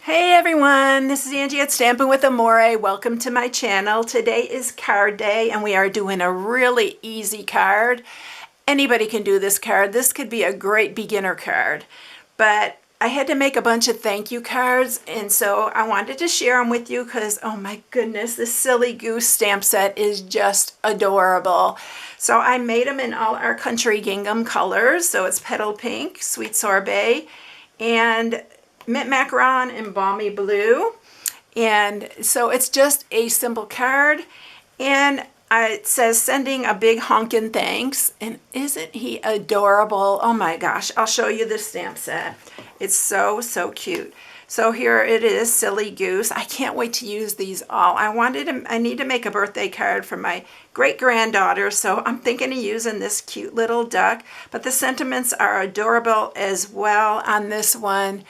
Hey everyone, this is Angie at Stampin' with Amore. Welcome to my channel. Today is card day and we are doing a really easy card. Anybody can do this card. This could be a great beginner card, but I had to make a bunch of thank you cards, and so I wanted to share them with you because, oh my goodness, this Silly Goose stamp set is just adorable. So I made them in all our country gingham colors. So it's petal pink, sweet sorbet, and mint macaron and balmy blue. And so it's just a simple card, and it says sending a big honkin' thanks. And isn't he adorable? Oh my gosh, I'll show you the stamp set. It's so cute. So here it is, Silly Goose. I can't wait to use these all. I need to make a birthday card for my great-granddaughter, so I'm thinking of using this cute little duck. But the sentiments are adorable as well on this one.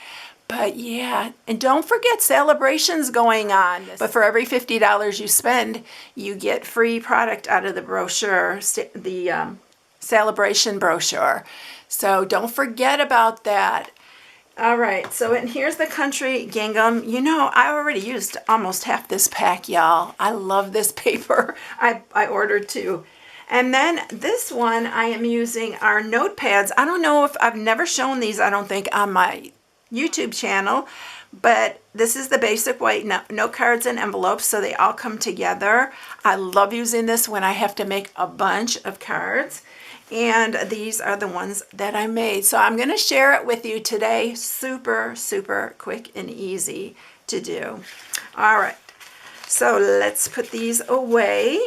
But yeah, and don't forget celebrations going on. But for every $50 you spend, you get free product out of the brochure, the celebration brochure. So don't forget about that. All right, so and here's the country gingham. You know, I already used almost half this pack, y'all. I love this paper. I ordered two. And then this one, I am using our notepads. I don't know if I've never shown these, I don't think, on my YouTube channel, but this is the basic white note cards and envelopes, so they all come together. I love using this when I have to make a bunch of cards, and these are the ones that I made. So I'm going to share it with you today. Super quick and easy to do. All right, so let's put these away,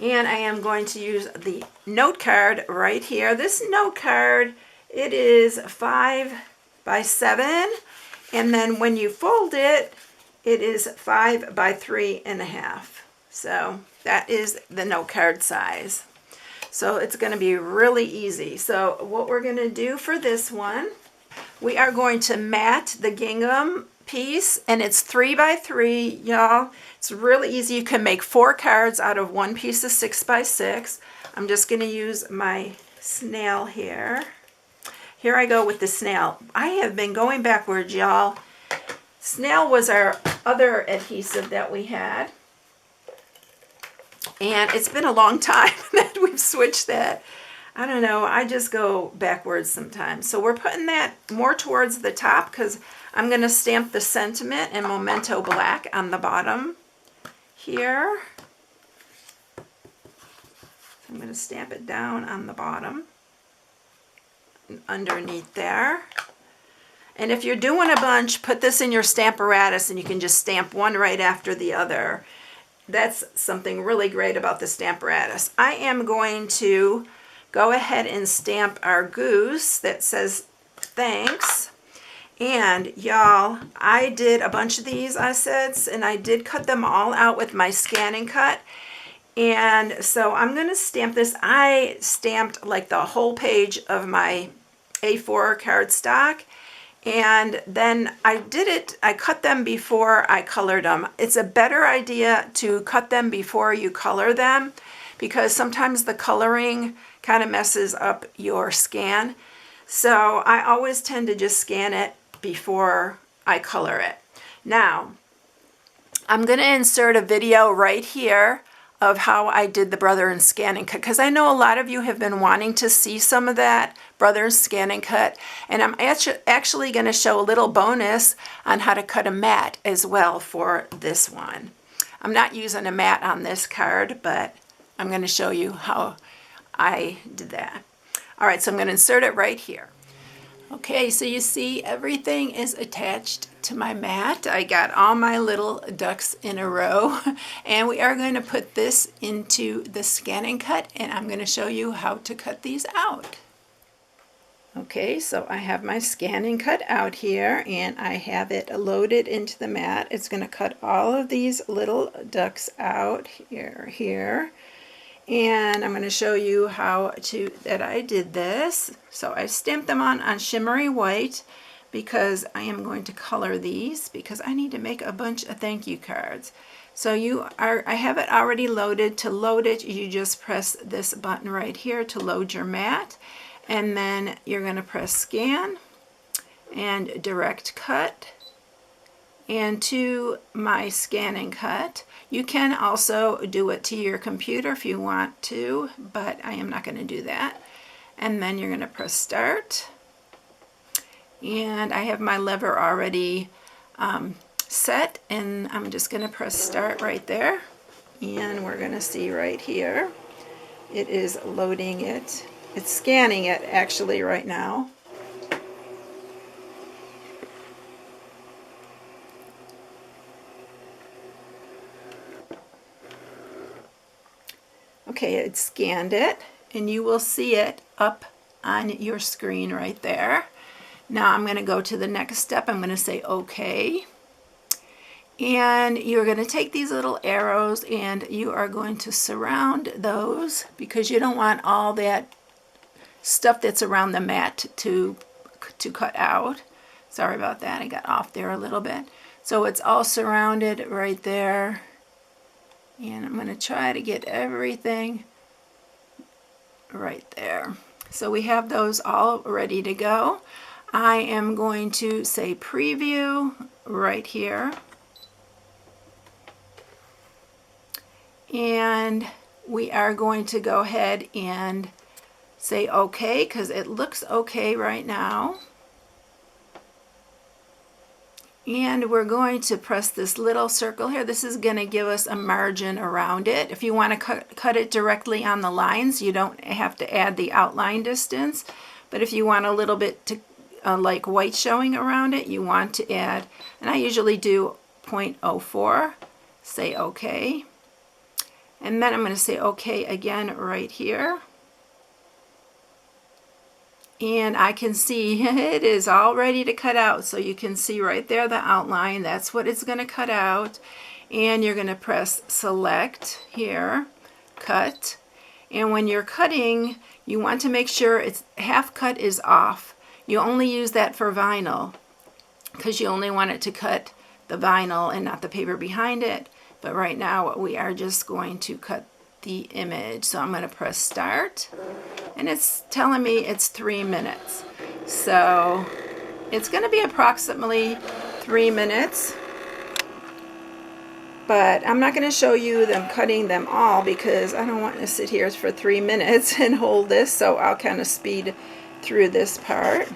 and I am going to use the note card right here. This note card, it is 5 by 7, and then when you fold it, it is 5 by 3.5. So that is the note card size. So it's going to be really easy. So what we're going to do for this one, we are going to mat the gingham piece, and it's 3 by 3, y'all. It's really easy. You can make 4 cards out of one piece of 6 by 6. I'm just going to use my snail here. Here I go with the snail. I have been going backwards, y'all. Snail was our other adhesive that we had. And it's been a long time that we've switched that. I don't know, I just go backwards sometimes. So we're putting that more towards the top because I'm going to stamp the sentiment in Memento Black on the bottom here. So I'm going to stamp it down on the bottom. Underneath there. And if you're doing a bunch, put this in your Stamparatus and you can just stamp one right after the other. That's something really great about the Stamparatus. I am going to go ahead and stamp our goose that says thanks. And y'all, I did a bunch of these, I said, and I did cut them all out with my Scan and Cut. And so I'm going to stamp this. I stamped like the whole page of my A4 cardstock, and then I cut them before I colored them. It's a better idea to cut them before you color them because sometimes the coloring kind of messes up your scan. So I always tend to just scan it before I color it. Now, I'm going to insert a video right here of how I did the Brother and Scan and Cut, because I know a lot of you have been wanting to see some of that Brother and Scan and Cut, and I'm actually going to show a little bonus on how to cut a mat as well for this one. I'm not using a mat on this card, but I'm going to show you how I did that. All right, so I'm going to insert it right here. Okay, so you see everything is attached to my mat. I got all my little ducks in a row, and we are going to put this into the Scan and Cut, and I'm going to show you how to cut these out. Okay, so I have my Scan and Cut out here, and I have it loaded into the mat. It's going to cut all of these little ducks out here. And I'm going to show you that I did this. So I stamped them on shimmery white because I am going to color these because I need to make a bunch of thank you cards. So I have it already loaded. To load it, you just press this button right here to load your mat. And then you're going to press Scan and Direct Cut. and to my scan and cut. You can also do it to your computer if you want to, but I am not going to do that. And then you're going to press start. And I have my lever already set, and I'm just going to press start right there. And we're going to see right here, it is loading it. It's scanning it actually right now. Okay, it scanned it, and you will see it up on your screen right there. Now I'm going to go to the next step. I'm going to say OK. And you're going to take these little arrows and you are going to surround those, because you don't want all that stuff that's around the mat to cut out. Sorry about that, I got off there a little bit. So it's all surrounded right there. And I'm going to try to get everything right there. So we have those all ready to go. I am going to say preview right here. And we are going to go ahead and say OK, because it looks OK right now. And we're going to press this little circle here. This is going to give us a margin around it. If you want to cut it directly on the lines, you don't have to add the outline distance. But if you want a little bit to like white showing around it, you want to add, and I usually do 0.04, say OK. And then I'm going to say OK again right here. And I can see it is all ready to cut out. So you can see right there the outline. That's what it's going to cut out. And you're going to press select here, cut. And when you're cutting, you want to make sure it's half cut is off. You only use that for vinyl because you only want it to cut the vinyl and not the paper behind it. But right now we are just going to cut the image. So I'm going to press start. And it's telling me it's 3 minutes. So it's going to be approximately 3 minutes. But I'm not going to show you them cutting them all because I don't want to sit here for 3 minutes and hold this. So I'll kind of speed through this part.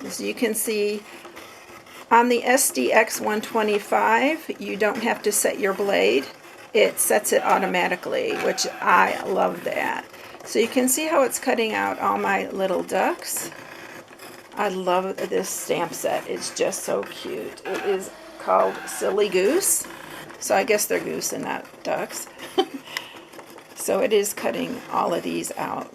As you can see, on the SDX 125, you don't have to set your blade. It sets it automatically, which I love that. So you can see how it's cutting out all my little ducks. I love this stamp set. It's just so cute. It is called Silly Goose. So I guess they're goose and not ducks. So it is cutting all of these out.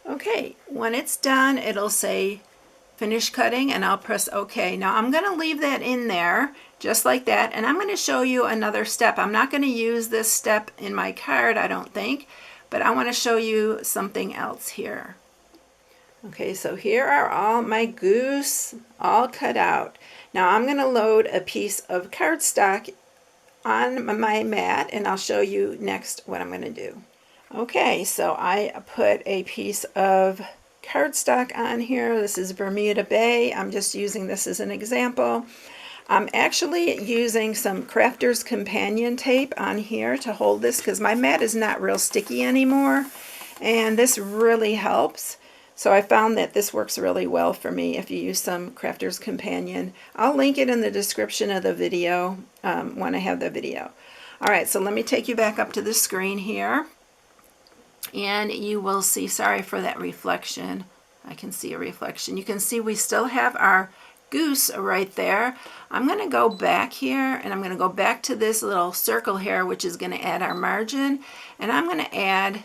Okay, when it's done, it'll say finish cutting and I'll press OK. Now I'm going to leave that in there just like that, and I'm going to show you another step. I'm not going to use this step in my card, I don't think, but I want to show you something else here. Okay, so here are all my goose all cut out. Now I'm going to load a piece of cardstock on my mat and I'll show you next what I'm going to do. Okay, so I put a piece of cardstock on here. This is Bermuda Bay. I'm just using this as an example. I'm actually using some Crafter's Companion tape on here to hold this because my mat is not real sticky anymore, and this really helps. So I found that this works really well for me if you use some Crafter's Companion. I'll link it in the description of the video when I have the video. Alright, so let me take you back up to the screen here. And you will see, sorry for that reflection, I can see a reflection. You can see we still have our goose right there. I'm going to go back here and I'm going to go back to this little circle here, which is going to add our margin. And I'm going to add,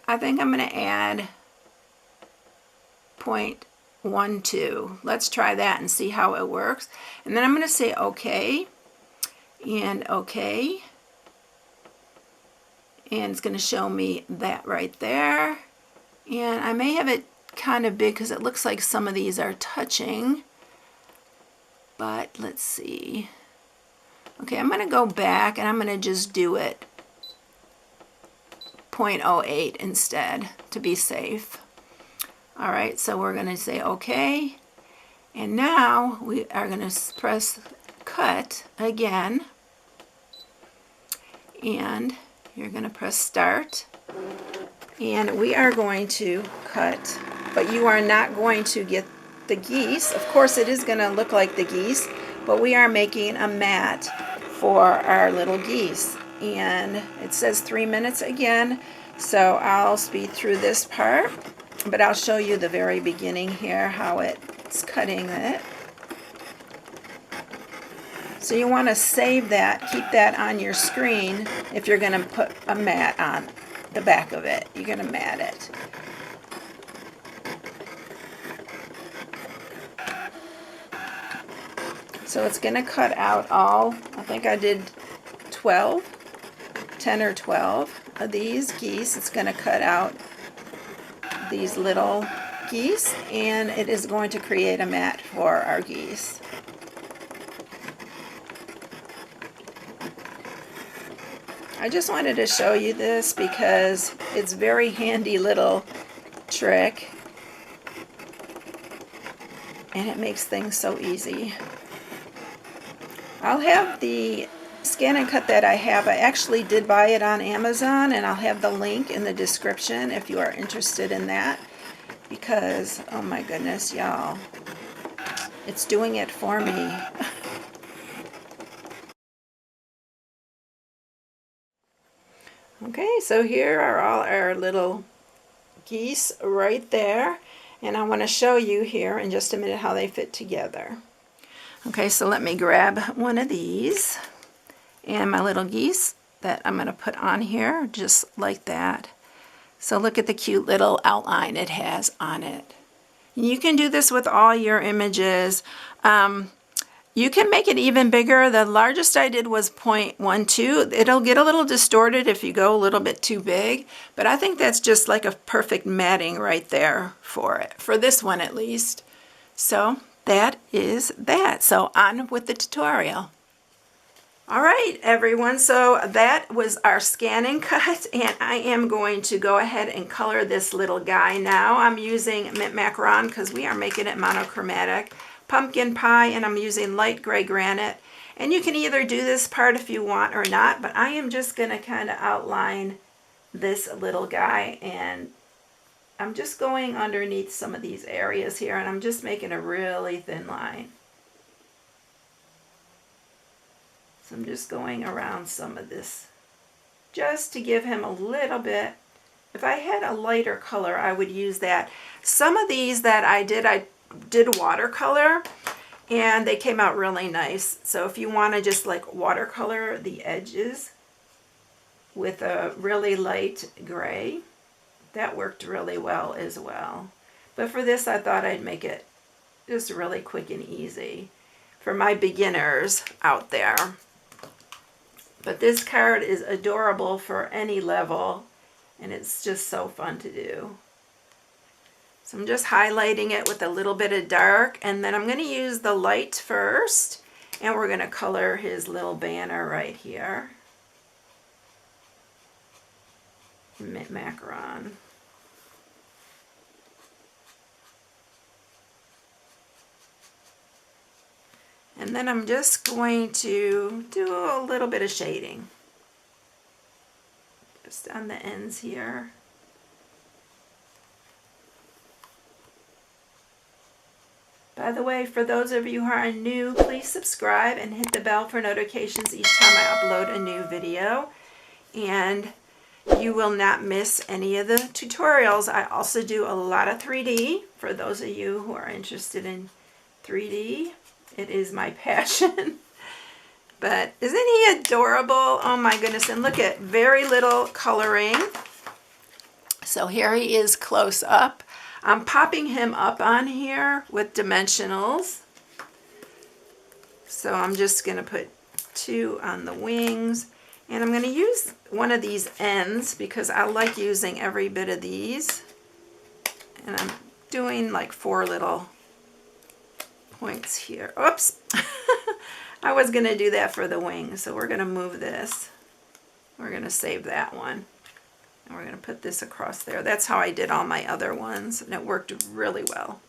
I think I'm going to add 0.12. Let's try that and see how it works. And then I'm going to say OK and OK. And it's going to show me that right there. And I may have it kind of big because it looks like some of these are touching. But let's see. Okay, I'm going to go back and I'm going to just do it 0.08 instead to be safe. All right, so we're going to say okay. And now we are going to press cut again. And you're going to press start. And we are going to cut, but you are not going to get the geese. Of course, it is going to look like the geese, but we are making a mat for our little geese. And it says 3 minutes again, so I'll speed through this part, but I'll show you the very beginning here, how it's cutting it. So you want to save that, keep that on your screen if you're going to put a mat on the back of it. You're going to mat it. So it's going to cut out all, I think I did 10 or 12 of these geese. It's going to cut out these little geese, and it is going to create a mat for our geese. I just wanted to show you this because it's a very handy little trick, and it makes things so easy. I'll have the scan and cut that I have. I actually did buy it on Amazon, and I'll have the link in the description if you are interested in that, because oh my goodness, y'all, it's doing it for me. Okay, so here are all our little geese right there, and I want to show you here in just a minute how they fit together. Okay, so let me grab one of these and my little geese that I'm going to put on here just like that. So look at the cute little outline it has on it. You can do this with all your images. You can make it even bigger. The largest I did was 0.12. It'll get a little distorted if you go a little bit too big, but I think that's just like a perfect matting right there for it, for this one at least. So that is that. So on with the tutorial. All right, everyone, so that was our scan and cut, and I am going to go ahead and color this little guy now. I'm using mint macaron because we are making it monochromatic. Pumpkin pie, and I'm using light gray granite. And you can either do this part if you want or not, but I am just going to kind of outline this little guy, and I'm just going underneath some of these areas here, and I'm just making a really thin line. So I'm just going around some of this just to give him a little bit. If I had a lighter color, I would use that. Some of these that I did watercolor, and they came out really nice. So if you want to just like watercolor the edges with a really light gray, that worked really well as well. But for this, I thought I'd make it just really quick and easy for my beginners out there. But this card is adorable for any level, and it's just so fun to do. So I'm just highlighting it with a little bit of dark, and then I'm going to use the light first, and we're going to color his little banner right here. Mint macaron. And then I'm just going to do a little bit of shading. Just on the ends here. By the way, for those of you who are new, please subscribe and hit the bell for notifications each time I upload a new video. And you will not miss any of the tutorials. I also do a lot of 3D for those of you who are interested in 3D. It is my passion. But isn't he adorable? Oh my goodness. And look at very little coloring. So here he is close up. I'm popping him up on here with dimensionals. So I'm just going to put 2 on the wings. And I'm going to use one of these ends because I like using every bit of these. And I'm doing like 4 little points here. Oops. I was going to do that for the wings, so we're going to move this. We're going to save that one. And we're going to put this across there. That's how I did all my other ones, and it worked really well.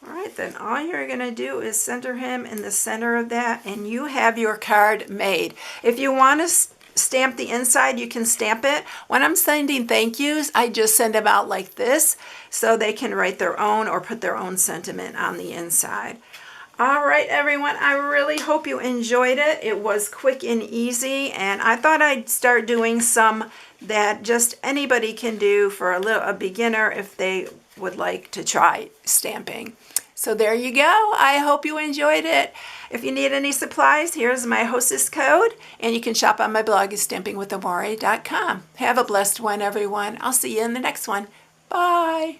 Alright, then all you're going to do is center him in the center of that, and you have your card made. If you want to stamp the inside, you can stamp it. When I'm sending thank yous, I just send them out like this so they can write their own or put their own sentiment on the inside. All right, everyone, I really hope you enjoyed it. It was quick and easy, and I thought I'd start doing some that just anybody can do for a beginner if they would like to try stamping. So there you go. I hope you enjoyed it. If you need any supplies, here's my hostess code, and you can shop on my blog at StampingWithAmore.com. Have a blessed one, everyone. I'll see you in the next one. Bye.